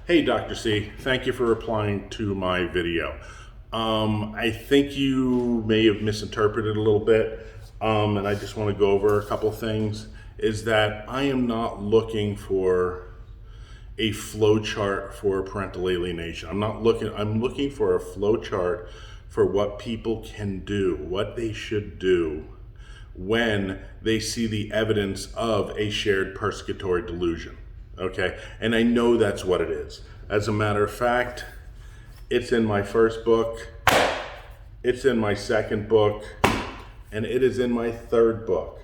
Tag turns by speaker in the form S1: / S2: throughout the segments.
S1: Hey, Dr. C, thank you for replying to my video. I think you may have misinterpreted a little bit, and I just want to go over a couple things. Is that I am not looking for a flow chart for parental alienation. I'm looking for a flow chart for what people can do, what they should do when they see the evidence of a shared persecutory delusion. Okay? And I know that's what it is. As a matter of fact, it's in my first book, it's in my second book, and it is in my third book.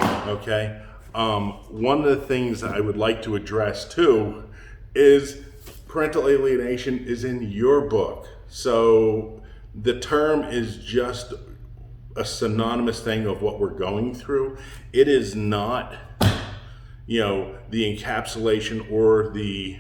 S1: Okay? One of the things I would like to address too is parental alienation is in your book. So the term is just a synonymous thing of what we're going through. It is not, the encapsulation or the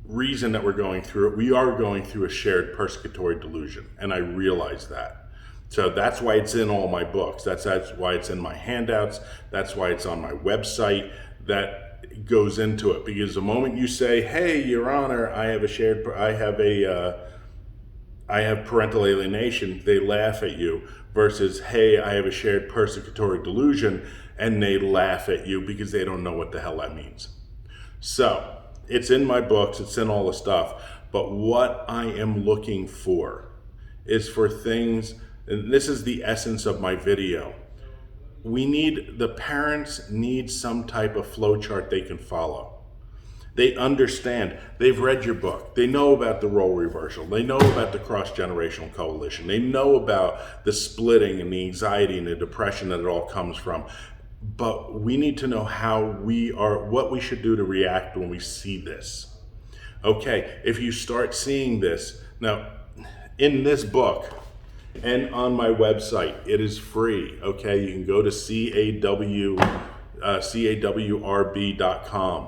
S1: reason that we're going through it. We are going through a shared persecutory delusion, and I realize that. So that's why it's in all my books. That's why it's in my handouts. That's why it's on my website. That goes into it, because the moment you say, "Hey, Your Honor, I have parental alienation," they laugh at you, versus, "Hey, I have a shared persecutory delusion," and they laugh at you because they don't know what the hell that means. So it's in my books, it's in all the stuff, but what I am looking for is for things, and this is the essence of my video. The parents need some type of flow chart they can follow. They understand. They've read your book. They know about the role reversal. They know about the cross-generational coalition. They know about the splitting and the anxiety and the depression that it all comes from. But we need to know what we should do to react when we see this. Okay, if you start seeing this, now in this book and on my website, it is free. Okay, you can go to cawrb.com.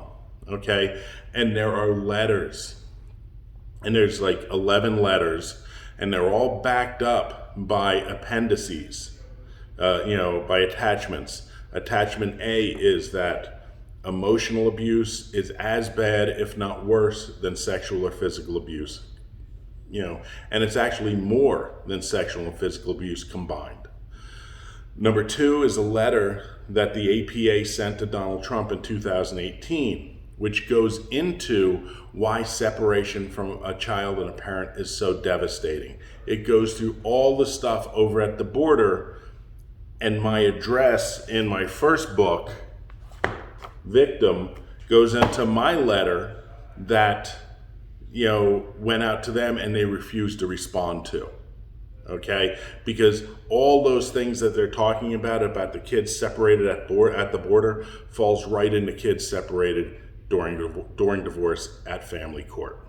S1: Okay, and there are letters, and there's like 11 letters, and they're all backed up by appendices, by attachments. Attachment A is that emotional abuse is as bad, if not worse, than sexual or physical abuse. And it's actually more than sexual and physical abuse combined. Number 2 is a letter that the APA sent to Donald Trump in 2018, which goes into why separation from a child and a parent is so devastating. It goes through all the stuff over at the border, and my address in my first book, Victim, goes into my letter that went out to them and they refused to respond to. Okay, because all those things that they're talking about the kids separated at the border, falls right into kids separated during divorce at family court.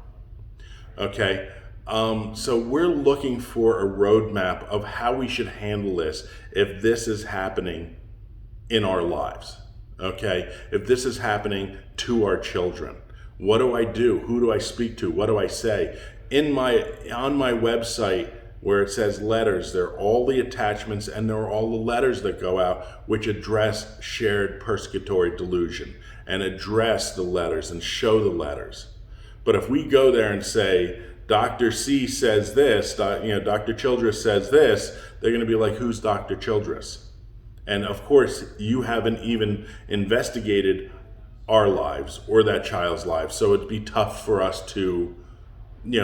S1: Okay, so we're looking for a roadmap of how we should handle this if this is happening in our lives. Okay, if this is happening to our children. What do I do? Who do I speak to? What do I say? On my website, where it says letters, there are all the attachments and there are all the letters that go out which address shared persecutory delusion and address the letters and show the letters. But if we go there and say, Dr. C says this, Dr. Childress says this, they're going to be like, who's Dr. Childress? And of course, you haven't even investigated our lives or that child's lives. So it'd be tough for us to,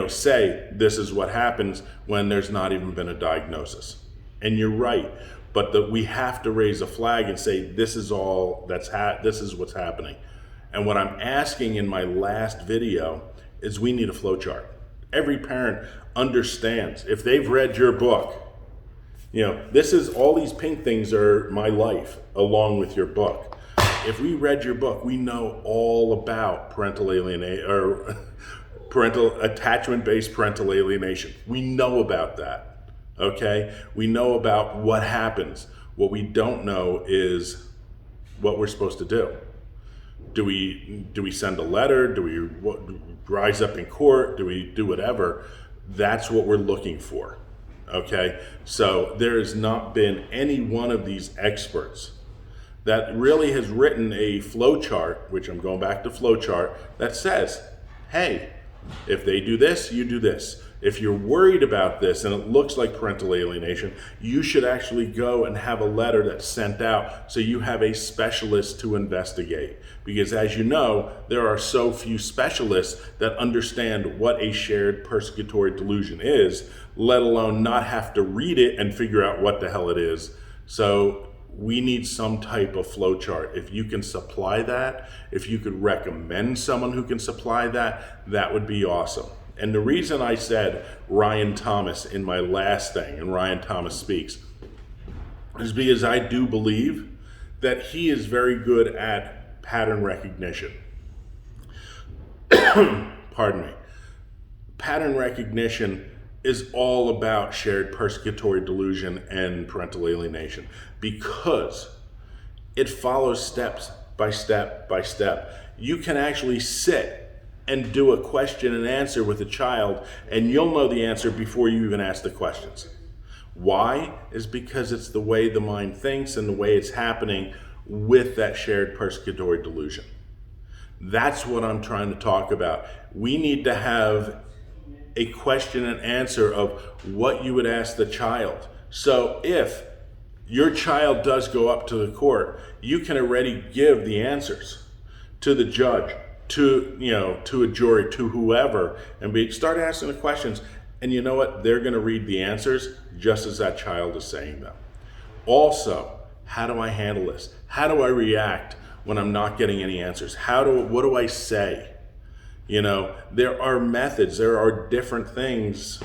S1: say this is what happens when there's not even been a diagnosis. And you're right, but we have to raise a flag and say this is all this is what's happening. And what I'm asking in my last video is we need a flow chart. Every parent understands, if they've read your book, this is all these pink things are my life along with your book. If we read your book, we know all about parental attachment-based parental alienation. We know about that, okay? We know about what happens. What we don't know is what we're supposed to do. Do we send a letter? Do we rise up in court? Do we do whatever? That's what we're looking for, okay? So there has not been any one of these experts that really has written a flow chart, which I'm going back to flow chart, that says, hey, if they do this, you do this. If you're worried about this and it looks like parental alienation, you should actually go and have a letter that's sent out so you have a specialist to investigate. Because as you know, there are so few specialists that understand what a shared persecutory delusion is, let alone not have to read it and figure out what the hell it is. So we need some type of flow chart. If you can supply that, if you could recommend someone who can supply that, that would be awesome. And the reason I said Ryan Thomas in my last thing, and Ryan Thomas Speaks, is because I do believe that he is very good at pattern recognition. Pardon me. Pattern recognition is all about shared persecutory delusion and parental alienation because it follows steps by step by step. You can actually sit and do a question and answer with a child, and you'll know the answer before you even ask the questions. Why? Is because it's the way the mind thinks and the way it's happening with that shared persecutory delusion. That's what I'm trying to talk about. We need to have a question and answer of what you would ask the child. So if your child does go up to the court, you can already give the answers to the judge, to a jury, to whoever, and start asking the questions. And you know what? They're going to read the answers just as that child is saying them. Also, how do I handle this? How do I react when I'm not getting any answers? What do I say? There are methods, there are different things.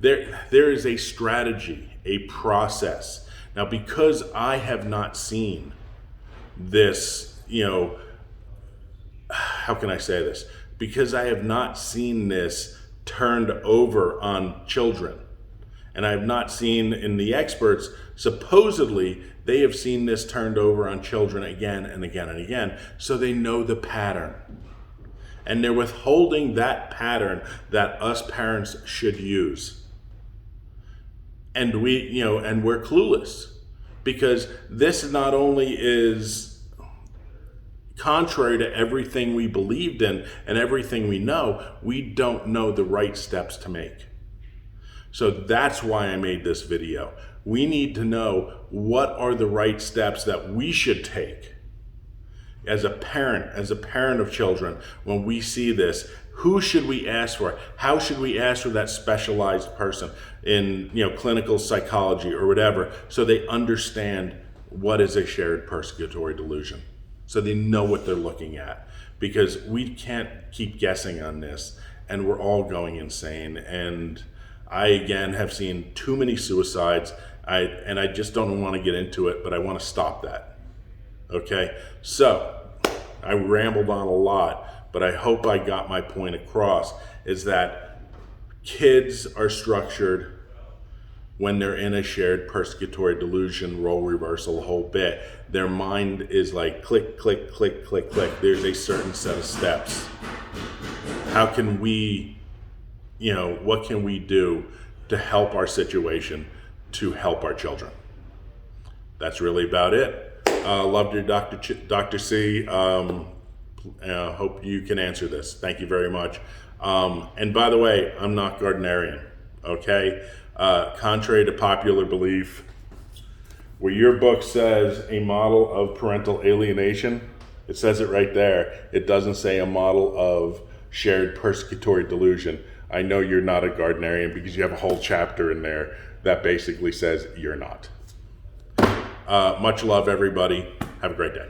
S1: There is a strategy, a process. Now, because I have not seen this, how can I say this? Because I have not seen this turned over on children. And I have not seen in the experts, supposedly, they have seen this turned over on children again and again and again. So they know the pattern. And they're withholding that pattern that us parents should use. And we're clueless. Because this not only is contrary to everything we believed in and everything we know, we don't know the right steps to make. So that's why I made this video. We need to know what are the right steps that we should take as a parent of children. When we see this, who should we ask for? How should we ask for that specialized person in clinical psychology or whatever, so they understand what is a shared persecutory delusion, so they know what they're looking at. Because we can't keep guessing on this, and we're all going insane. And I, again, have seen too many suicides, and I just don't want to get into it, but I want to stop that. Okay? So, I rambled on a lot, but I hope I got my point across, is that kids are structured when they're in a shared persecutory delusion, role reversal, the whole bit. Their mind is like click, click, click, click, click. There's a certain set of steps. How can we, what can we do to help our situation, to help our children? That's really about it. Loved your Dr. C. Hope you can answer this. Thank you very much. And by the way, I'm not Gardnerian, okay? Contrary to popular belief, where your book says a model of parental alienation, it says it right there. It doesn't say a model of shared persecutory delusion. I know you're not a Gardnerian because you have a whole chapter in there that basically says you're not. Much love, everybody. Have a great day.